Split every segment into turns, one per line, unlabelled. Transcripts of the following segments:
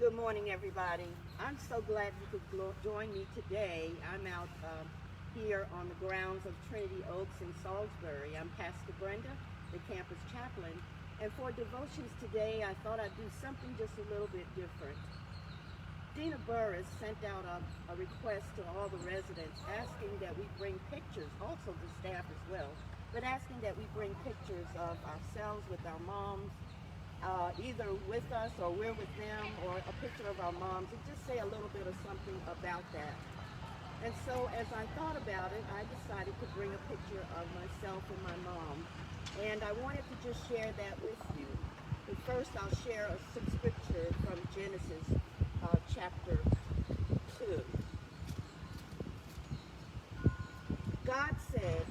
Good morning, everybody. I'm so glad you could join me today. I'm out here on the grounds of Trinity Oaks in Salisbury. I'm Pastor Brenda, the campus chaplain, and for devotions today, I thought I'd do something just a little bit different. Dina Burris sent out a request to all the residents asking that we bring pictures, also the staff as well, but asking that we bring pictures of ourselves with our moms, either with us or we're with them, or a picture of our moms, and just say a little bit of something about that. And so as I thought about it, I decided to bring a picture of myself and my mom. And I wanted to just share that with you. But first I'll share some scripture from Genesis chapter 2. God said,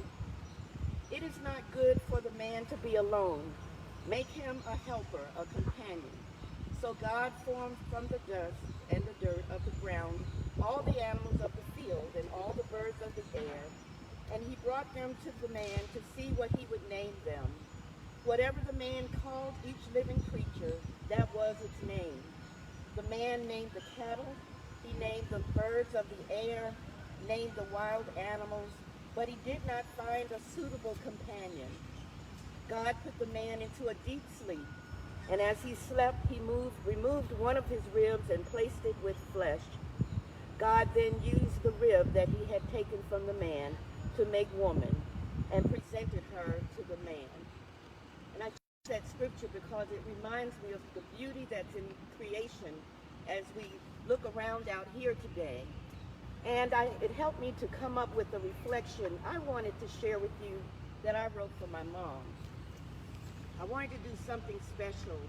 "It is not good for the man to be alone. Make him a helper, a companion." So God formed from the dust and the dirt of the ground all the animals of the field and all the birds of the air, and he brought them to the man to see what he would name them. Whatever the man called each living creature, that was its name. The man named the cattle, he named the birds of the air, named the wild animals, but he did not find a suitable companion. God put the man into a deep sleep, and as he slept, he removed one of his ribs and placed it with flesh. God then used the rib that he had taken from the man to make woman, and presented her to the man. And I choose that scripture because it reminds me of the beauty that's in creation as we look around out here today. And it helped me to come up with a reflection I wanted to share with you that I wrote for my mom. I wanted to do something special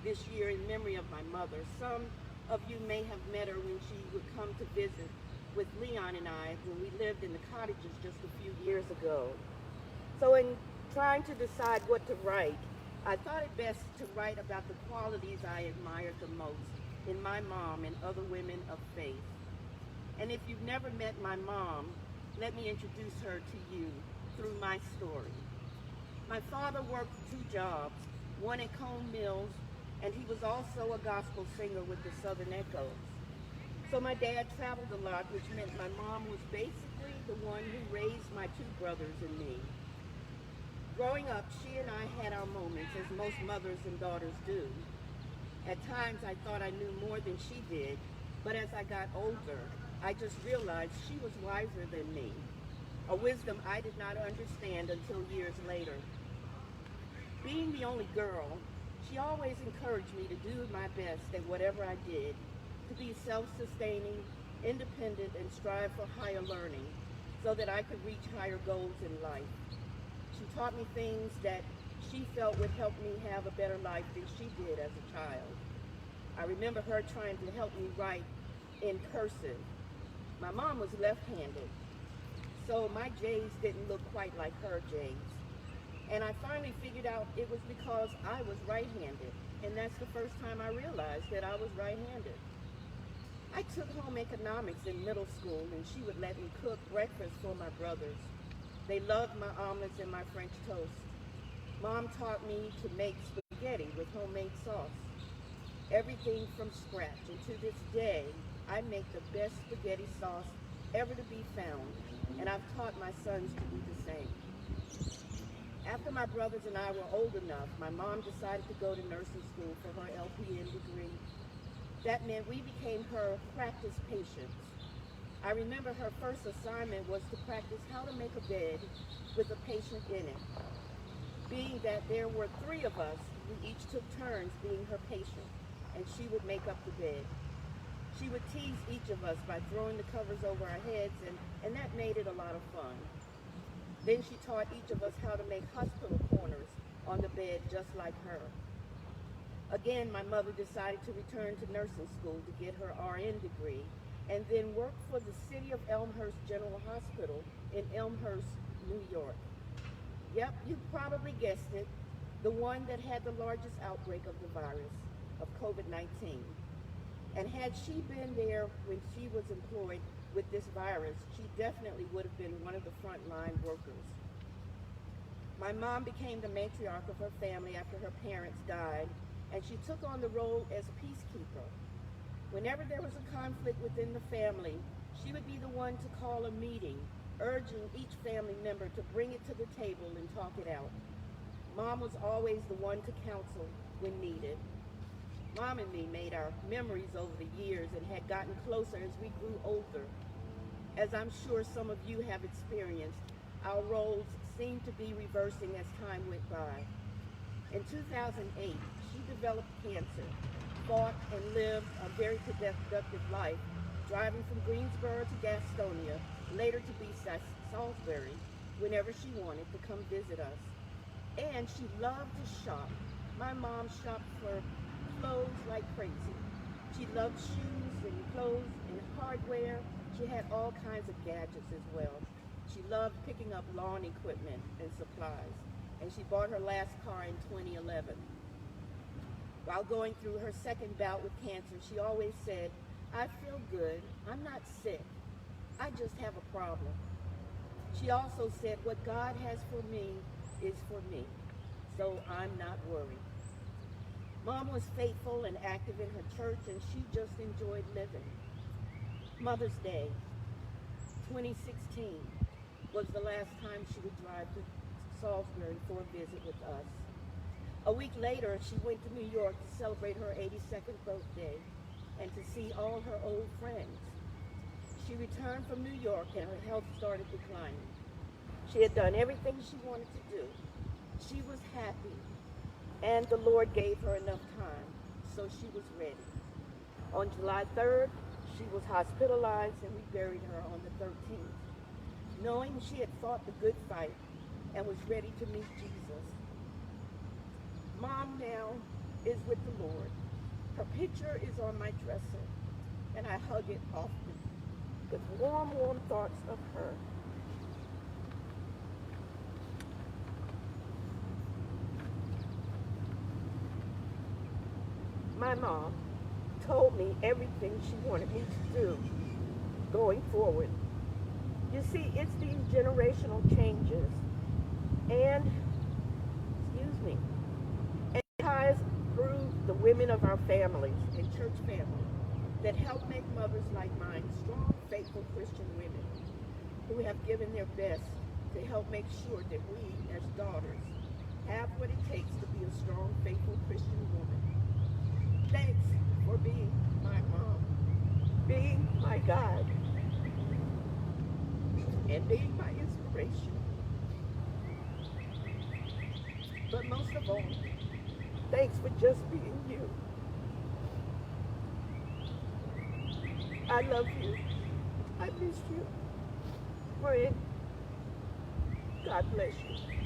this year in memory of my mother. Some of you may have met her when she would come to visit with Leon and I when we lived in the cottages just a few years ago. So in trying to decide what to write, I thought it best to write about the qualities I admired the most in my mom and other women of faith. And if you've never met my mom, let me introduce her to you through my story. My father worked 2 jobs, one at Cone Mills, and he was also a gospel singer with the Southern Echoes. So my dad traveled a lot, which meant my mom was basically the one who raised my 2 brothers and me. Growing up, she and I had our moments, as most mothers and daughters do. At times, I thought I knew more than she did, but as I got older, I just realized she was wiser than me, a wisdom I did not understand until years later. Being the only girl, she always encouraged me to do my best at whatever I did, to be self-sustaining, independent, and strive for higher learning so that I could reach higher goals in life. She taught me things that she felt would help me have a better life than she did as a child. I remember her trying to help me write in cursive. My mom was left-handed, so my J's didn't look quite like her J's. And I finally figured out it was because I was right-handed, and that's the first time I realized that I was right-handed. I took home economics in middle school, and she would let me cook breakfast for my brothers. They loved my omelets and my French toast. Mom taught me to make spaghetti with homemade sauce, everything from scratch, and to this day, I make the best spaghetti sauce ever to be found, and I've taught my sons to do the same. After my brothers and I were old enough, my mom decided to go to nursing school for her LPN degree. That meant we became her practice patients. I remember her first assignment was to practice how to make a bed with a patient in it. Being that there were 3 of us, we each took turns being her patient, and she would make up the bed. She would tease each of us by throwing the covers over our heads, and that made it a lot of fun. Then she taught each of us how to make hospital corners on the bed just like her. Again, my mother decided to return to nursing school to get her RN degree, and then work for the City of Elmhurst General Hospital in Elmhurst, New York. Yep, you probably guessed it, the one that had the largest outbreak of the virus, of COVID-19. And had she been there when she was employed with this virus, she definitely would have been one of the frontline workers. My mom became the matriarch of her family after her parents died, and she took on the role as peacekeeper. Whenever there was a conflict within the family, she would be the one to call a meeting, urging each family member to bring it to the table and talk it out. Mom was always the one to counsel when needed. Mom and me made our memories over the years and had gotten closer as we grew older. As I'm sure some of you have experienced, our roles seemed to be reversing as time went by. In 2008, she developed cancer, fought and lived a very productive life, driving from Greensboro to Gastonia, later to be Salisbury, whenever she wanted to come visit us. And she loved to shop. My mom shopped for clothes like crazy. She loved shoes and clothes and hardware. She had all kinds of gadgets as well. She loved picking up lawn equipment and supplies. And she bought her last car in 2011. While going through her second bout with cancer, she always said, "I feel good. I'm not sick. I just have a problem." She also said, "What God has for me is for me, so I'm not worried." Mom was faithful and active in her church, and she just enjoyed living. Mother's Day, 2016, was the last time she would drive to Salisbury for a visit with us. A week later, she went to New York to celebrate her 82nd birthday and to see all her old friends. She returned from New York and her health started declining. She had done everything she wanted to do. She was happy, and the Lord gave her enough time, so she was ready. On July 3rd, she was hospitalized and we buried her on the 13th, knowing she had fought the good fight and was ready to meet Jesus. Mom now is with the Lord. Her picture is on my dresser, and I hug it often with warm, warm thoughts of her. My mom told me everything she wanted me to do going forward. You see, it's these generational changes and, and ties through the women of our families and church family that help make mothers like mine strong, faithful Christian women who have given their best to help make sure that we, as daughters, have what it takes to be a strong, faithful Christian woman. Thanks for being my mom, being my guide, and being my inspiration. But most of all, thanks for just being you. I love you. I miss you. Friend, God bless you.